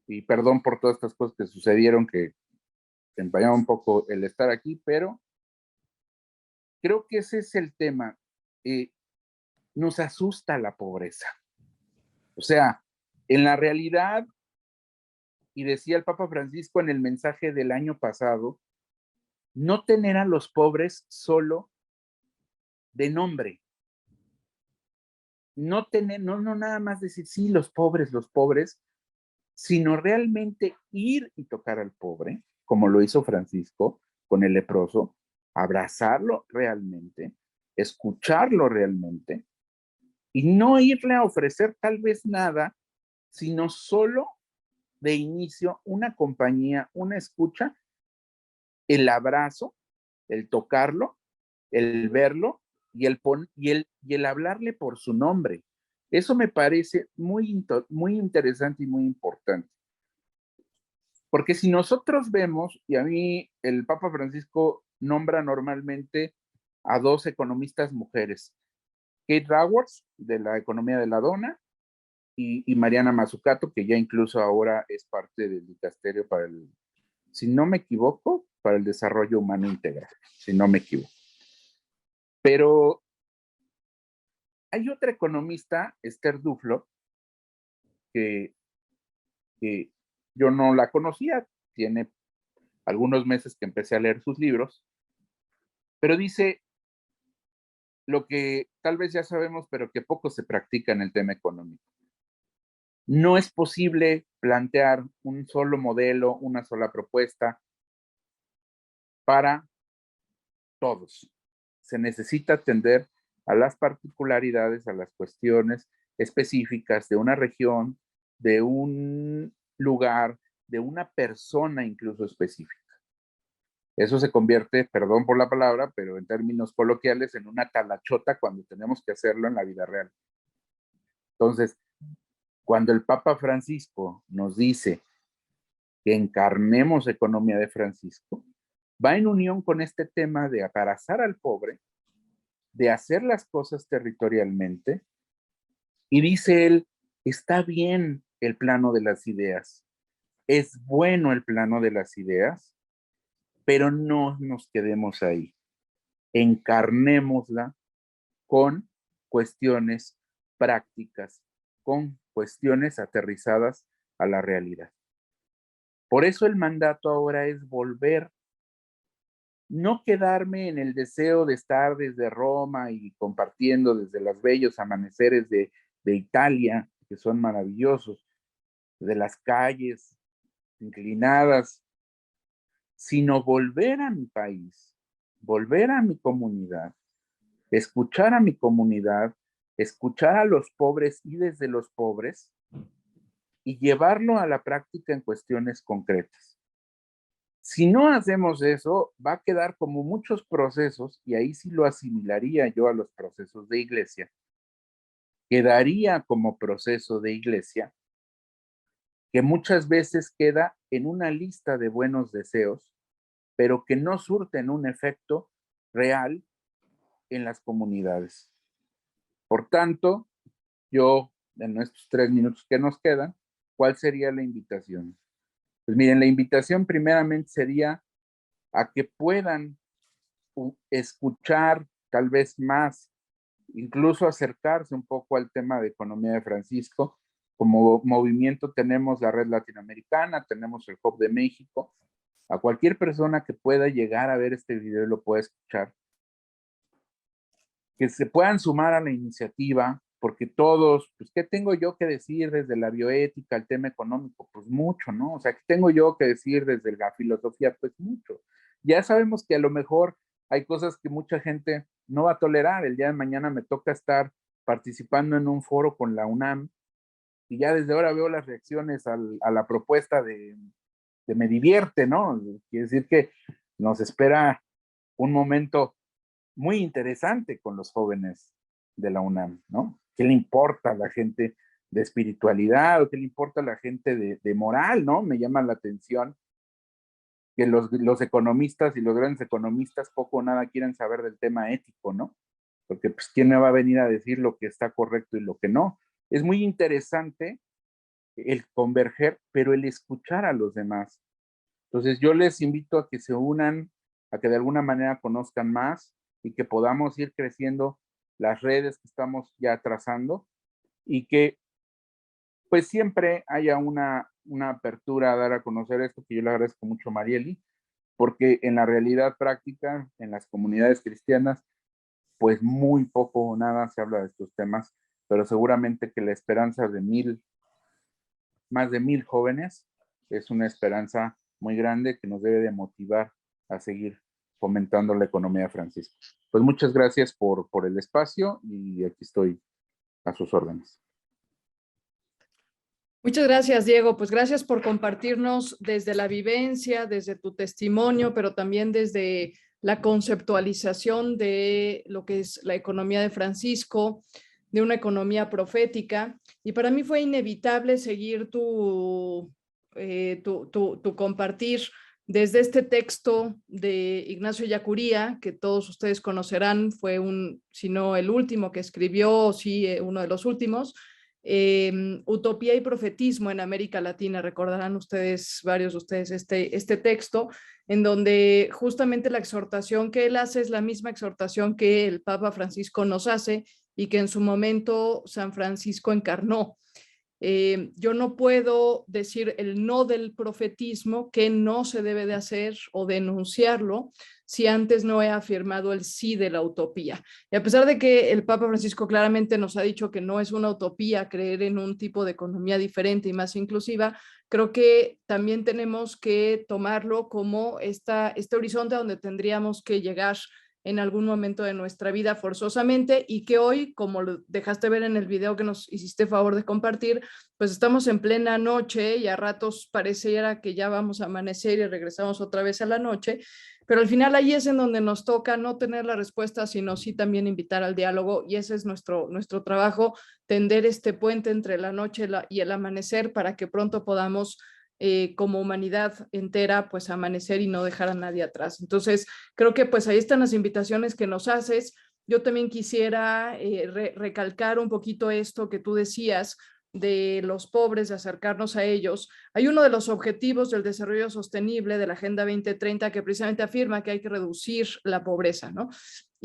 y perdón por todas estas cosas que sucedieron que empañaron un poco el estar aquí, pero creo que ese es el tema. Nos asusta la pobreza. O sea, en la realidad, y decía el Papa Francisco en el mensaje del año pasado, no tener a los pobres solo de nombre. No nada más decir, sí, los pobres, sino realmente ir y tocar al pobre, como lo hizo Francisco con el leproso, abrazarlo realmente, escucharlo realmente, y no irle a ofrecer tal vez nada, sino solo de inicio una compañía, una escucha, el abrazo, el tocarlo, el verlo y el hablarle por su nombre. Eso me parece muy interesante y muy importante. Porque si nosotros vemos, y a mí el Papa Francisco nombra normalmente a dos economistas mujeres, Kate Raworth, de la economía de la dona, y Mariana Mazzucato, que ya incluso ahora es parte del dicasterio para el, si no me equivoco, para el desarrollo humano integral, si no me equivoco. Pero hay otra economista, Esther Duflo, que yo no la conocía, tiene algunos meses que empecé a leer sus libros, pero dice lo que tal vez ya sabemos, pero que poco se practica en el tema económico. No es posible plantear un solo modelo, una sola propuesta para todos. Se necesita atender a las particularidades, a las cuestiones específicas de una región, de un lugar, de una persona incluso específica. Eso se convierte, perdón por la palabra, pero en términos coloquiales, en una talachota cuando tenemos que hacerlo en la vida real. Entonces, cuando el Papa Francisco nos dice que encarnemos economía de Francisco, va en unión con este tema de abrazar al pobre, de hacer las cosas territorialmente, y dice él, está bien el plano de las ideas, es bueno el plano de las ideas, pero no nos quedemos ahí. Encarnémosla con cuestiones prácticas, con cuestiones aterrizadas a la realidad. Por eso el mandato ahora es volver, no quedarme en el deseo de estar desde Roma y compartiendo desde los bellos amaneceres de Italia, que son maravillosos, de las calles inclinadas, sino volver a mi país, volver a mi comunidad, escuchar a mi comunidad, escuchar a los pobres y desde los pobres, y llevarlo a la práctica en cuestiones concretas. Si no hacemos eso, va a quedar como muchos procesos, y ahí sí lo asimilaría yo a los procesos de iglesia, quedaría como proceso de iglesia, que muchas veces queda en una lista de buenos deseos, pero que no surten un efecto real en las comunidades. Por tanto, yo, en estos 3 minutos que nos quedan, ¿cuál sería la invitación? Pues miren, la invitación primeramente sería a que puedan escuchar tal vez más, incluso acercarse un poco al tema de economía de Francisco. Como movimiento tenemos la Red Latinoamericana, tenemos el Hub de México. A cualquier persona que pueda llegar a ver este video y lo pueda escuchar, que se puedan sumar a la iniciativa, porque todos, pues, ¿qué tengo yo que decir desde la bioética, el tema económico? Pues mucho, ¿no? O sea, ¿qué tengo yo que decir desde la filosofía? Pues mucho. Ya sabemos que a lo mejor hay cosas que mucha gente no va a tolerar. El día de mañana me toca estar participando en un foro con la UNAM, y ya desde ahora veo las reacciones a la propuesta de Me Divierte, ¿no? Quiere decir que nos espera un momento muy interesante con los jóvenes de la UNAM, ¿no? ¿Qué le importa a la gente de espiritualidad o qué le importa a la gente de moral, ¿no? Me llama la atención que los economistas y los grandes economistas poco o nada quieran saber del tema ético, ¿no? Porque pues ¿quién me va a venir a decir lo que está correcto y lo que no? Es muy interesante el converger, pero el escuchar a los demás. Entonces yo les invito a que se unan, a que de alguna manera conozcan más y que podamos ir creciendo las redes que estamos ya trazando, y que pues siempre haya una apertura a dar a conocer esto, que yo le agradezco mucho a Marieli, porque en la realidad práctica, en las comunidades cristianas, pues muy poco o nada se habla de estos temas, pero seguramente que la esperanza de más de 1000 jóvenes es una esperanza muy grande que nos debe de motivar a seguir fomentando la economía de Francisco. Pues muchas gracias por el espacio, y aquí estoy a sus órdenes. Muchas gracias, Diego. Pues gracias por compartirnos desde la vivencia, desde tu testimonio, pero también desde la conceptualización de lo que es la economía de Francisco, de una economía profética. Y para mí fue inevitable seguir tu compartir desde este texto de Ignacio Ellacuría, que todos ustedes conocerán, fue si no el último que escribió, sí, uno de los últimos, Utopía y Profetismo en América Latina. Recordarán ustedes, varios de ustedes, este texto, en donde justamente la exhortación que él hace es la misma exhortación que el Papa Francisco nos hace y que en su momento San Francisco encarnó. Yo no puedo decir el no del profetismo, que no se debe de hacer o denunciarlo, si antes no he afirmado el sí de la utopía. Y a pesar de que el Papa Francisco claramente nos ha dicho que no es una utopía creer en un tipo de economía diferente y más inclusiva, creo que también tenemos que tomarlo como este horizonte donde tendríamos que llegar en algún momento de nuestra vida forzosamente, y que hoy, como lo dejaste ver en el video que nos hiciste favor de compartir, pues estamos en plena noche y a ratos pareciera que ya vamos a amanecer y regresamos otra vez a la noche, pero al final ahí es en donde nos toca no tener la respuesta, sino sí también invitar al diálogo, y ese es nuestro trabajo, tender este puente entre la noche y el amanecer para que pronto podamos como humanidad entera, pues amanecer y no dejar a nadie atrás. Entonces, creo que pues ahí están las invitaciones que nos haces. Yo también quisiera recalcar un poquito esto que tú decías de los pobres, de acercarnos a ellos. Hay uno de los objetivos del desarrollo sostenible de la Agenda 2030 que precisamente afirma que hay que reducir la pobreza, ¿no?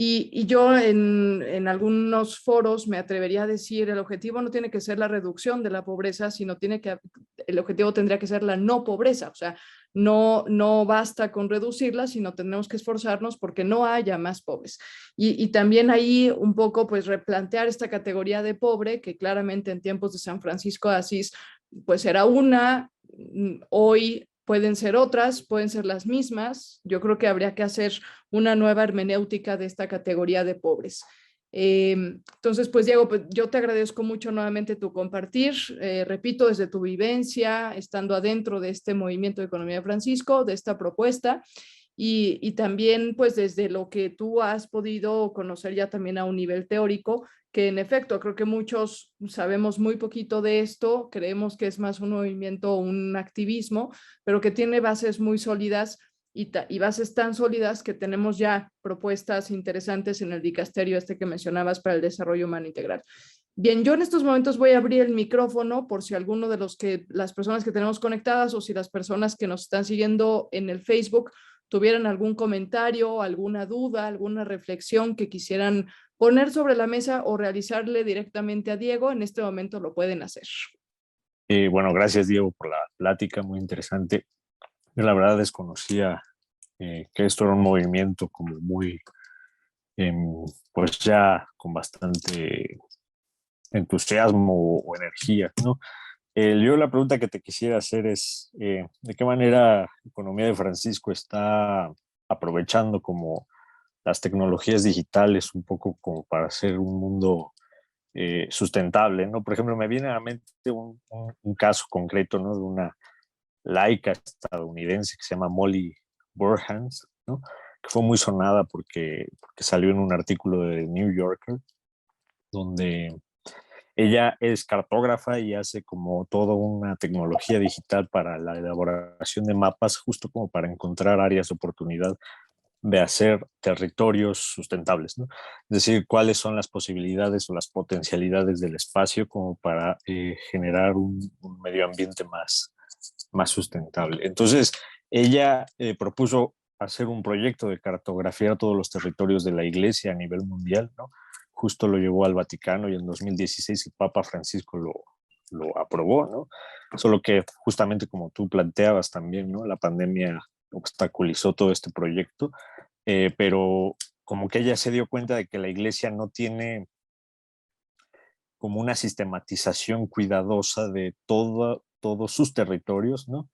Y yo en algunos foros me atrevería a decir, el objetivo no tiene que ser la reducción de la pobreza, sino el objetivo tendría que ser la no pobreza. O sea, no basta con reducirla, sino tenemos que esforzarnos porque no haya más pobres. Y también ahí un poco pues replantear esta categoría de pobre, que claramente en tiempos de San Francisco de Asís pues era una, hoy pueden ser otras, pueden ser las mismas. Yo creo que habría que hacer una nueva hermenéutica de esta categoría de pobres. Entonces, pues Diego, pues, yo te agradezco mucho nuevamente tu compartir, repito, desde tu vivencia, estando adentro de este movimiento de Economía de Francisco, de esta propuesta, y también pues desde lo que tú has podido conocer ya también a un nivel teórico, que en efecto creo que muchos sabemos muy poquito de esto, creemos que es más un movimiento, un activismo, pero que tiene bases muy sólidas y bases tan sólidas que tenemos ya propuestas interesantes en el dicasterio este que mencionabas para el desarrollo humano integral. Bien, yo en estos momentos voy a abrir el micrófono por si alguno de las personas que tenemos conectadas o si las personas que nos están siguiendo en el Facebook tuvieran algún comentario, alguna duda, alguna reflexión que quisieran poner sobre la mesa o realizarle directamente a Diego, en este momento lo pueden hacer. Bueno, gracias Diego por la plática, muy interesante. Yo la verdad desconocía que esto era un movimiento como muy, pues ya con bastante entusiasmo o energía, ¿no? Yo la pregunta que te quisiera hacer es, ¿de qué manera Economía de Francisco está aprovechando como las tecnologías digitales un poco como para hacer un mundo sustentable, ¿no? Por ejemplo, me viene a la mente un caso concreto, ¿no? De una laica estadounidense que se llama Molly Burhans, ¿no? Que fue muy sonada porque salió en un artículo de New Yorker, donde ella es cartógrafa y hace como toda una tecnología digital para la elaboración de mapas, justo como para encontrar áreas de oportunidad de hacer territorios sustentables, ¿no? Es decir, cuáles son las posibilidades o las potencialidades del espacio como para generar un medio ambiente más sustentable. Entonces, ella propuso hacer un proyecto de cartografiar todos los territorios de la Iglesia a nivel mundial, ¿no? Justo lo llevó al Vaticano y en 2016 el Papa Francisco lo aprobó, ¿no? Solo que justamente como tú planteabas también, ¿no? La pandemia obstaculizó todo este proyecto, pero como que ella se dio cuenta de que la Iglesia no tiene como una sistematización cuidadosa de todos sus territorios, ¿no?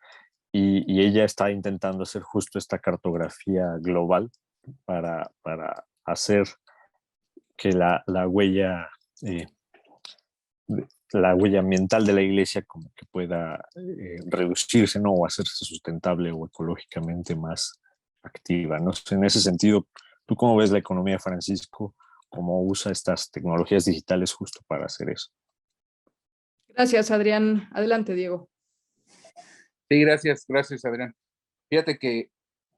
Y ella está intentando hacer justo esta cartografía global para hacer que la huella ambiental de la Iglesia como que pueda reducirse, ¿no? O hacerse sustentable o ecológicamente más activa, ¿no? En ese sentido, ¿tú cómo ves la economía de Francisco? ¿Cómo usa estas tecnologías digitales justo para hacer eso? Gracias, Adrián. Adelante, Diego. Sí, gracias, Adrián. Fíjate que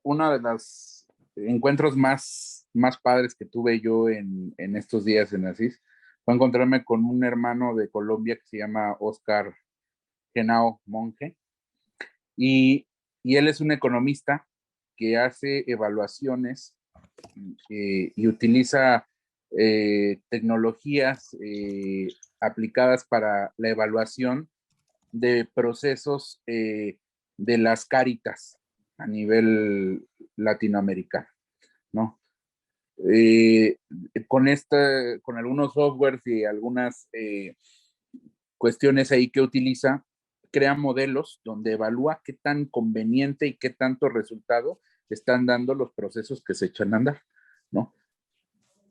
uno de los encuentros más padres que tuve yo en estos días en Asís fue encontrarme con un hermano de Colombia que se llama Oscar Genao Monge, y él es un economista que hace evaluaciones y utiliza tecnologías aplicadas para la evaluación de procesos de las Cáritas a nivel latinoamericano, ¿no? Con algunos softwares y algunas cuestiones ahí que utiliza, crea modelos donde evalúa qué tan conveniente y qué tanto resultado están dando los procesos que se echan a andar, ¿no?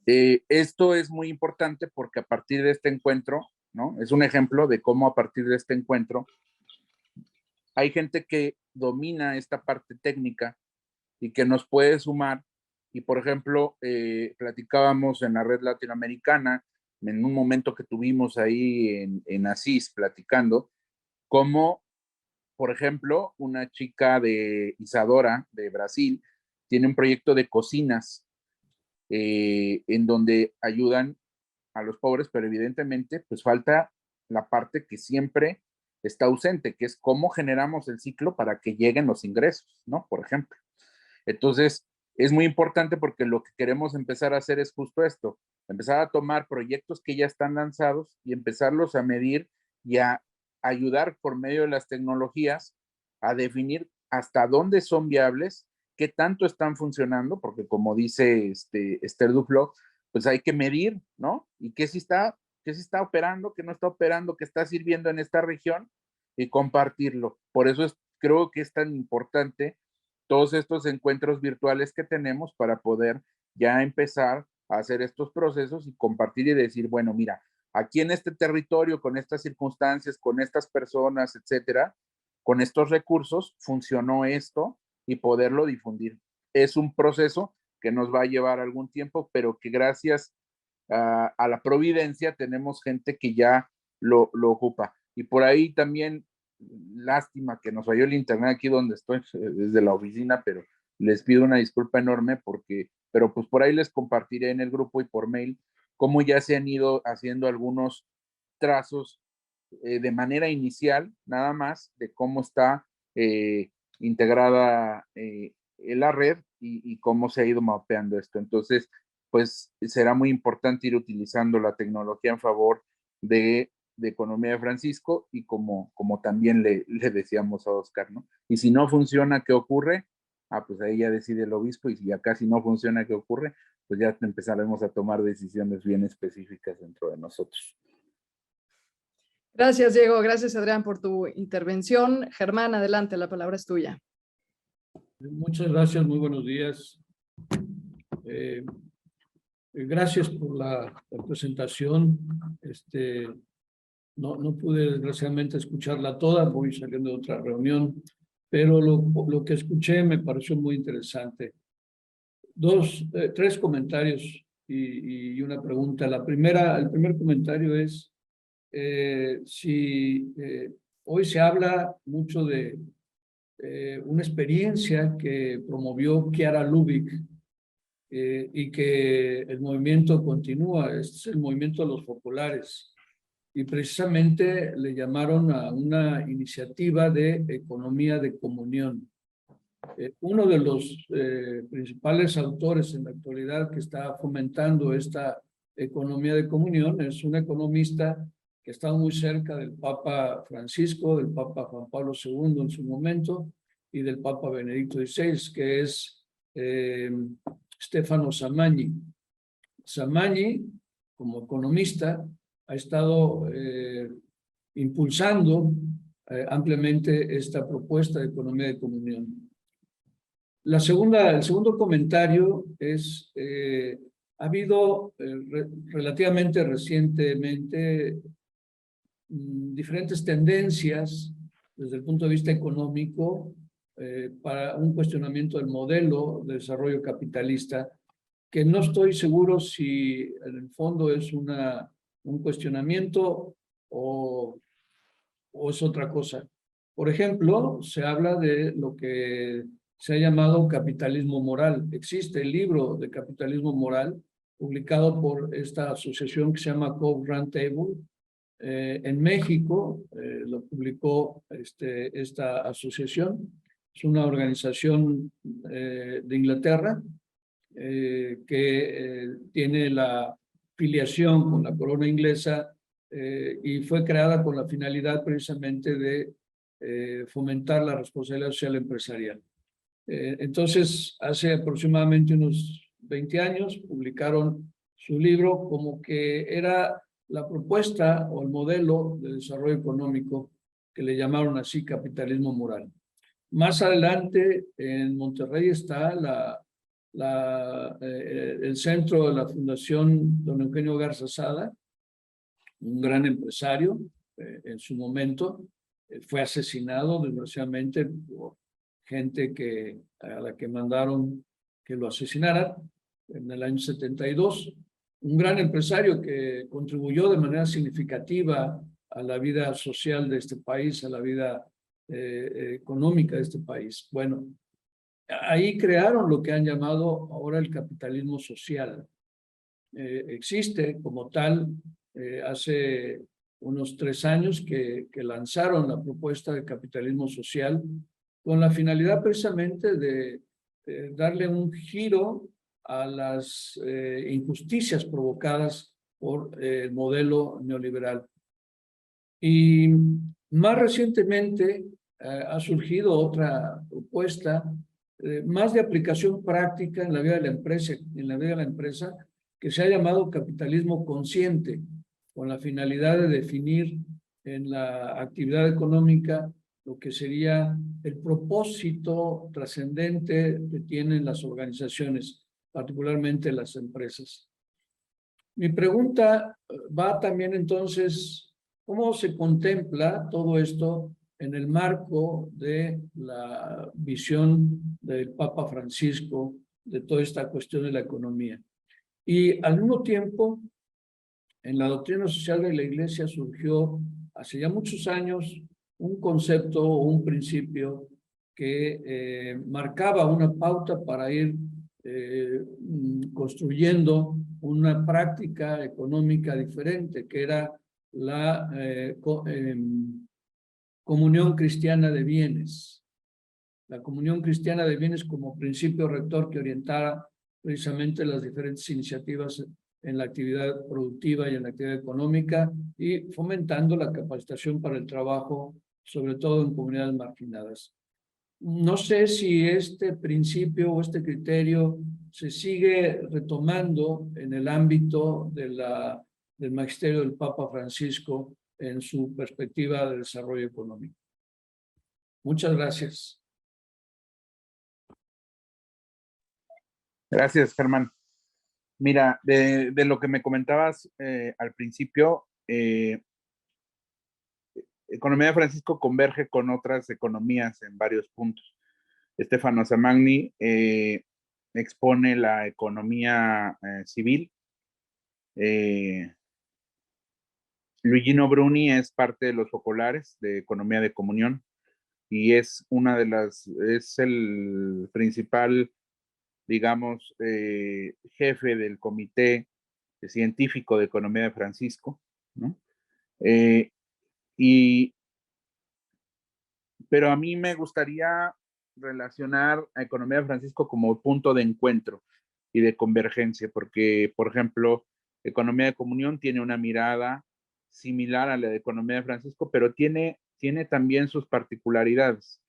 Esto es muy importante porque a partir de este encuentro, ¿no? Es un ejemplo de cómo a partir de este encuentro hay gente que domina esta parte técnica y que nos puede sumar. Y por ejemplo, platicábamos en la red latinoamericana, en un momento que tuvimos ahí en Asís platicando, cómo, por ejemplo, una chica de Isadora, de Brasil, tiene un proyecto de cocinas en donde ayudan a los pobres, pero evidentemente pues falta la parte que siempre está ausente, que es cómo generamos el ciclo para que lleguen los ingresos, ¿no? Por ejemplo. Entonces, es muy importante porque lo que queremos empezar a hacer es justo esto, empezar a tomar proyectos que ya están lanzados y empezarlos a medir y a ayudar por medio de las tecnologías a definir hasta dónde son viables, qué tanto están funcionando, porque como dice Esther Duflo, pues hay que medir, ¿no? Y qué sí está operando, qué no está operando, qué está sirviendo en esta región y compartirlo. Por eso creo que es tan importante todos estos encuentros virtuales que tenemos para poder ya empezar a hacer estos procesos y compartir y decir, bueno, mira, aquí en este territorio, con estas circunstancias, con estas personas, etcétera, con estos recursos, funcionó esto y poderlo difundir. Es un proceso que nos va a llevar algún tiempo, pero que gracias a la providencia tenemos gente que ya lo ocupa. Y por ahí también, lástima que nos falló el internet aquí donde estoy, desde la oficina, pero les pido una disculpa enorme pero pues por ahí les compartiré en el grupo y por mail cómo ya se han ido haciendo algunos trazos de manera inicial, nada más, de cómo está integrada la red y cómo se ha ido mapeando esto. Entonces, pues será muy importante ir utilizando la tecnología en favor de Economía de Francisco y como también le decíamos a Oscar, ¿no? Y si no funciona, ¿qué ocurre? Pues ahí ya decide el obispo, y si ya casi no funciona, ¿qué ocurre? Pues ya empezaremos a tomar decisiones bien específicas dentro de nosotros. Gracias, Diego. Gracias, Adrián, por tu intervención. Germán, adelante, la palabra es tuya. Muchas gracias, muy buenos días. Gracias por la presentación. No pude desgraciadamente escucharla toda, voy saliendo de otra reunión, pero lo que escuché me pareció muy interesante. Tres comentarios y una pregunta. El primer comentario es, hoy se habla mucho de una experiencia que promovió Chiara Lubich y que el movimiento continúa, este es el movimiento de los populares. Y precisamente le llamaron a una iniciativa de economía de comunión. Uno de los principales autores en la actualidad que está fomentando esta economía de comunión es un economista que está muy cerca del Papa Francisco, del Papa Juan Pablo II en su momento y del Papa Benedicto XVI, que es Stefano Samagni. Samagni, como economista, ha estado impulsando ampliamente esta propuesta de economía de comunión. El segundo comentario es, ha habido relativamente recientemente diferentes tendencias desde el punto de vista económico para un cuestionamiento del modelo de desarrollo capitalista, que no estoy seguro si en el fondo es un cuestionamiento o es otra cosa. Por ejemplo, se habla de lo que se ha llamado capitalismo moral. Existe el libro de capitalismo moral publicado por esta asociación que se llama Cove Roundtable. En México lo publicó esta asociación. Es una organización de Inglaterra que tiene la filiación con la corona inglesa y fue creada con la finalidad precisamente de fomentar la responsabilidad social empresarial. Entonces, hace aproximadamente unos 20 años publicaron su libro como que era la propuesta o el modelo de desarrollo económico que le llamaron así capitalismo moral. Más adelante, en Monterrey está el centro de la Fundación Don Eugenio Garza Sada, un gran empresario en su momento. Fue asesinado desgraciadamente por gente a la que mandaron que lo asesinaran en el año 72. Un gran empresario que contribuyó de manera significativa a la vida social de este país, a la vida económica de este país. Bueno, ahí crearon lo que han llamado ahora el capitalismo social. Existe como tal, hace unos 3 años que lanzaron la propuesta de capitalismo social con la finalidad precisamente de darle un giro a las injusticias provocadas por el modelo neoliberal. Y más recientemente ha surgido otra propuesta más de aplicación práctica en la vida de la empresa, que se ha llamado capitalismo consciente, con la finalidad de definir en la actividad económica lo que sería el propósito trascendente que tienen las organizaciones, particularmente las empresas. Mi pregunta va también entonces, ¿cómo se contempla todo esto en el marco de la visión del Papa Francisco de toda esta cuestión de la economía? Y al mismo tiempo, en la doctrina social de la Iglesia surgió hace ya muchos años un concepto o un principio que marcaba una pauta para ir construyendo una práctica económica diferente, que era la comunión cristiana de bienes. La comunión cristiana de bienes como principio rector que orientara precisamente las diferentes iniciativas en la actividad productiva y en la actividad económica, y fomentando la capacitación para el trabajo, sobre todo en comunidades marginadas. No sé si este principio o este criterio se sigue retomando en el ámbito de del magisterio del Papa Francisco en su perspectiva de desarrollo económico. Muchas gracias. Gracias, Germán. Mira, de lo que me comentabas al principio, Economía de Francisco converge con otras economías en varios puntos. Stefano Samagni expone la economía civil. Luigino Bruni es parte de los focolares de Economía de Comunión y es es el principal, digamos, jefe del comité científico de Economía de Francisco, ¿no? Pero a mí me gustaría relacionar a Economía de Francisco como punto de encuentro y de convergencia, porque, por ejemplo, Economía de Comunión tiene una mirada similar a la de Economía de Francisco, pero tiene también sus particularidades.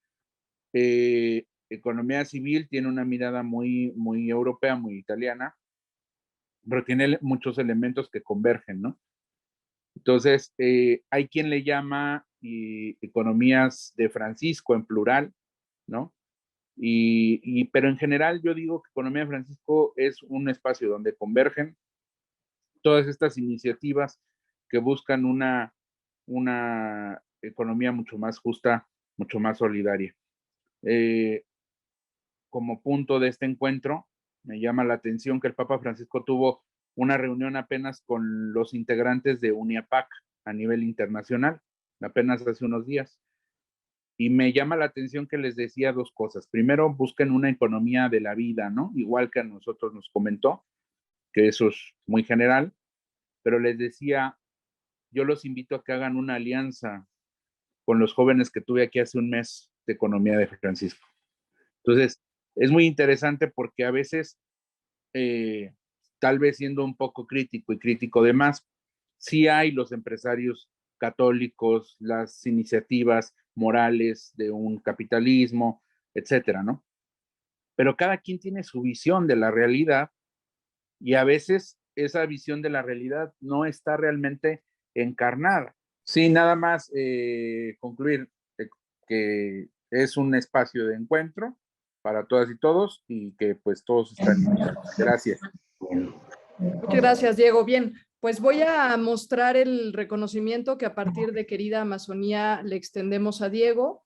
Economía civil tiene una mirada muy europea, muy italiana, pero tiene muchos elementos que convergen, ¿no? Entonces, hay quien le llama economías de Francisco en plural, ¿no? Pero en general yo digo que Economía de Francisco es un espacio donde convergen todas estas iniciativas que buscan una economía mucho más justa, mucho más solidaria. Como punto de este encuentro, me llama la atención que el Papa Francisco tuvo una reunión apenas con los integrantes de UNIAPAC a nivel internacional, apenas hace unos días. Y me llama la atención que les decía dos cosas. Primero, busquen una economía de la vida, ¿no? Igual que a nosotros nos comentó, que eso es muy general, pero les decía, yo los invito a que hagan una alianza con los jóvenes que tuve aquí hace un mes de Economía de Francisco. Entonces, es muy interesante porque a veces, tal vez siendo un poco crítico y crítico de más, sí hay los empresarios católicos, las iniciativas morales de un capitalismo, etcétera, ¿no? Pero cada quien tiene su visión de la realidad y a veces esa visión de la realidad no está realmente encarnada. Sí, nada más concluir que es un espacio de encuentro para todas y todos y que pues todos están invitados. Gracias. Muchas gracias, Diego. Bien, pues voy a mostrar el reconocimiento que a partir de Querida Amazonía le extendemos a Diego.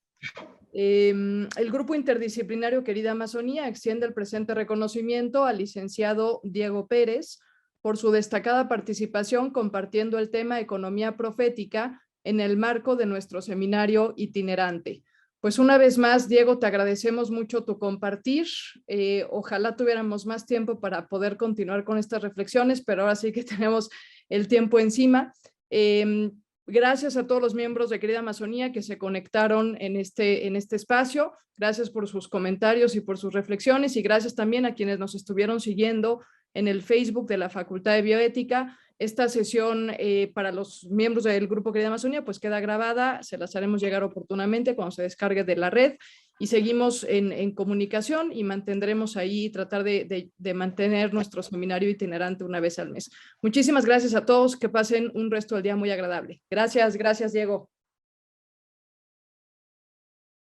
El grupo interdisciplinario Querida Amazonía extiende el presente reconocimiento al licenciado Diego Pérez por su destacada participación compartiendo el tema Economía Profética en el marco de nuestro seminario itinerante. Pues una vez más, Diego, te agradecemos mucho tu compartir. Ojalá tuviéramos más tiempo para poder continuar con estas reflexiones, pero ahora sí que tenemos el tiempo encima. Gracias a todos los miembros de Querida Amazonía que se conectaron en este espacio. Gracias por sus comentarios y por sus reflexiones, y gracias también a quienes nos estuvieron siguiendo en el Facebook de la Facultad de Bioética. Esta sesión para los miembros del Grupo Querida Amazonía pues queda grabada, se las haremos llegar oportunamente cuando se descargue de la red, y seguimos en comunicación y mantendremos ahí, tratar de mantener nuestro seminario itinerante una vez al mes. Muchísimas gracias a todos, que pasen un resto del día muy agradable. Gracias, Diego.